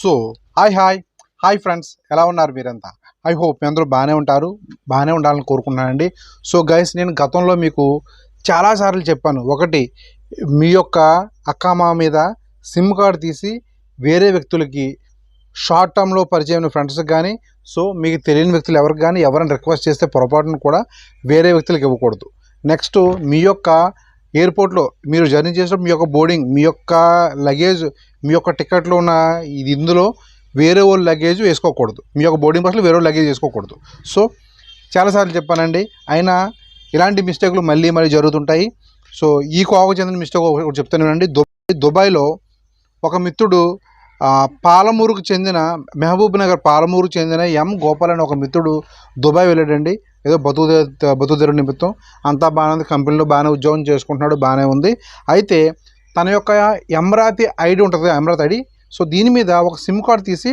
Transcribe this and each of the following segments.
So hi friends, ఎలా ఉన్నారు మీరంతా? ఐ హోప్ మీ అందరూ బాగానే ఉండాలని కోరుకుంటున్నానండి. సో గైస్, నేను గతంలో మీకు చాలాసార్లు చెప్పాను. ఒకటి, మీ యొక్క అక్కామామ మీద సిమ్ కార్డ్ తీసి వేరే వ్యక్తులకి షార్ట్ టర్మ్లో పరిచయం ఫ్రెండ్స్కి కానీ, సో మీకు తెలియని వ్యక్తులు ఎవరికి కానీ ఎవరైనా రిక్వెస్ట్ చేస్తే పొరపాటును కూడా వేరే వ్యక్తులకు ఇవ్వకూడదు. నెక్స్ట్, మీ యొక్క ఎయిర్పోర్ట్లో మీరు జర్నీ చేసినప్పుడు మీ యొక్క బోర్డింగ్, మీ యొక్క లగేజ్, మీ యొక్క టికెట్లో ఉన్న ఇందులో వేరే వాళ్ళ లగేజ్ వేసుకోకూడదు. మీ యొక్క బోర్డింగ్ పాస్లో వేరే లగేజ్ వేసుకోకూడదు. సో చాలాసార్లు చెప్పానండి, అయినా ఇలాంటి మిస్టేక్లు మళ్ళీ జరుగుతుంటాయి. సో ఈ కోవకు చెందిన మిస్టేక్ ఒకటి చెప్తాను వినండి. దుబాయ్లో ఒక మిత్రుడు పాలమూరుకు చెందిన మహబూబ్ నగర్ పాలమూరుకు చెందిన గోపాల్ అని ఒక మిత్రుడు దుబాయ్ వెళ్ళాడండి. ఏదో బతుకుదేరు నిమిత్తం. అంతా బాగానే ఉంది, కంపెనీలో బాగానే ఉద్యోగం చేసుకుంటున్నాడు, బాగానే ఉంది. అయితే తన యొక్క ఎమరాతి ఐడి ఉంటుంది, ఎమరాతి ఐడి. సో దీని మీద ఒక సిమ్ కార్డ్ తీసి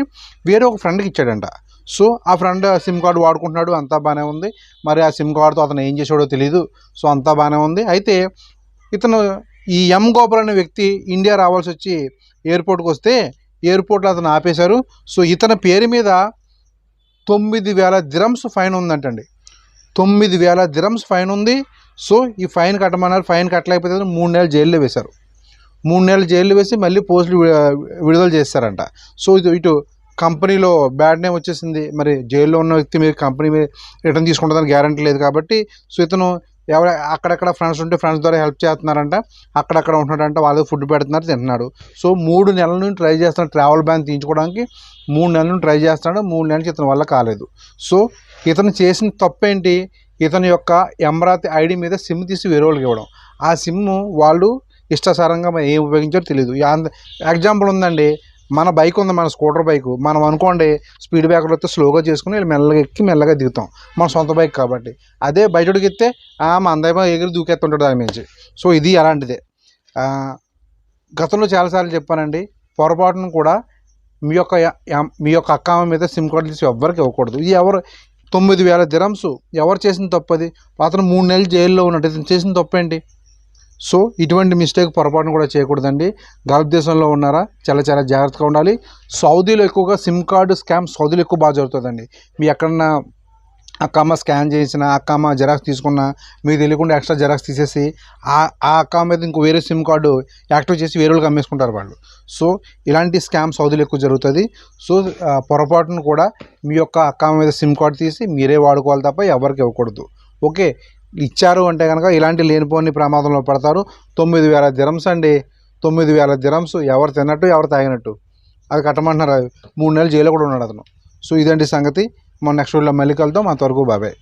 వేరే ఒక ఫ్రెండ్కి ఇచ్చాడంట. సో ఆ ఫ్రెండ్ సిమ్ కార్డు వాడుకుంటున్నాడు, అంతా బాగానే ఉంది. మరి ఆ సిమ్ కార్డుతో అతను ఏం చేసాడో తెలియదు. సో అంతా బాగానే ఉంది. అయితే ఇతను ఈ గోపాల్ అనే వ్యక్తి ఇండియా రావాల్సి వచ్చి ఎయిర్పోర్ట్కి వస్తే ఎయిర్పోర్ట్లో అతను ఆపేశారు. సో ఇతని పేరు మీద 9,000 దిరమ్స్ ఫైన్ ఉందంటండి. 9,000 దిరమ్స్ ఫైన్ ఉంది. సో ఈ ఫైన్ కట్టమన్నారు. ఫైన్ కట్టలేకపోతే 3 నెలలు జైల్లో వేశారు. 3 నెలలు జైల్లో వేసి మళ్ళీ పోస్టులు విడుదల చేస్తారంట. సో ఇటు కంపెనీలో బ్యాడ్ నేమ్ వచ్చేసింది. మరి జైల్లో ఉన్న వ్యక్తి మీద కంపెనీ మీద రిటర్న్ తీసుకుంటుందని గ్యారంటీ లేదు కాబట్టి, సో ఇతను అక్కడక్కడ ఫ్రెండ్స్ ఉంటే ఫ్రెండ్స్ ద్వారా హెల్ప్ చేస్తున్నారంట, అక్కడక్కడ ఉంటున్నాడంట, వాళ్ళకి ఫుడ్ పెడుతున్నారు, తింటున్నాడు. సో 3 నెలల నుంచి ట్రై చేస్తున్నాడు ట్రావెల్ బ్యాన్ తీయించుకోవడానికి. 3 నెలల నుంచి ట్రై చేస్తున్నాడు. 3 నెలలకి ఇతని వల్ల కాలేదు. సో ఇతను చేసిన తప్పేంటి? ఇతని యొక్క ఎమరాతి ఐడి మీద సిమ్ తీసి వేరే వాళ్ళకి ఇవ్వడం. ఆ సిమ్ వాళ్ళు ఇష్టాసారంగా ఏం ఉపయోగించారో తెలియదు. ఎగ్జాంపుల్ ఉందండి, మన బైక్ ఉంది, మన స్కూటర్ బైక్. మనం అనుకోండి స్పీడ్ బ్రేకర్ వస్తే స్లోగా చేసుకుని మెల్లగా ఎక్కి మెల్లగా దిగుతాం, మన సొంత బైక్ కాబట్టి. అదే బయటకి ఎత్తే మా అందైనా ఎగిరి దూకెత్తుంటాడు దాని నుంచి. సో ఇది అలాంటిదే. గతంలో చాలాసార్లు చెప్పానండి, పొరపాటును కూడా మీ యొక్క అక్కామ మీద సిమ్ కార్డు తీసి ఎవ్వరికి ఇవ్వకూడదు. ఇది 9,000 దిరమ్స్ ఎవరు చేసిన తప్పది? అతను 3 నెలలు జైల్లో ఉన్నట్టు ఇతను చేసిన తప్పేంటి? సో ఇటువంటి మిస్టేక్ పొరపాటును కూడా చేయకూడదండి. గల్ఫ్ దేశంలో ఉన్నారా, చాలా జాగ్రత్తగా ఉండాలి. సౌదీలో ఎక్కువగా సిమ్ కార్డు స్కామ్ సౌదీలో ఎక్కువ బాగా జరుగుతుందండి. మీ ఎక్కడన్నా అక్కామ స్కాన్ చేసిన, అక్కామ జెరాక్స్ తీసుకున్నా, మీకు తెలియకుండా ఎక్స్ట్రా జెరాక్స్ తీసేసి ఆ అక్కామ మీద ఇంకో వేరే సిమ్ కార్డు యాక్టివ్ చేసి వేరే వాళ్ళకి అమ్మేసుకుంటారు వాళ్ళు. సో ఇలాంటి స్కామ్ సౌదీలో ఎక్కువ జరుగుతుంది. సో పొరపాటును కూడా మీ యొక్క అక్కామ మీద సిమ్ కార్డు తీసి మీరే వాడుకోవాలి తప్ప ఎవరికి ఇవ్వకూడదు. ఓకే, ఇచ్చారు అంటే కనుక ఇలాంటి లేనిపోని ప్రమాదంలో పడతారు. 9,000 దిరమ్స్ అండి. 9,000 దిరమ్స్ ఎవరు తిన్నట్టు ఎవరు తాగినట్టు. అది కట్టమంటున్నారు. 3 నెలలు జైల్లో కూడా ఉన్నాడు అతను. సో ఇదండి సంగతి. మన నెక్స్ట్ వీడియోలో మళ్ళీ కలుద్దాం. అంతవరకు బాబాయ్.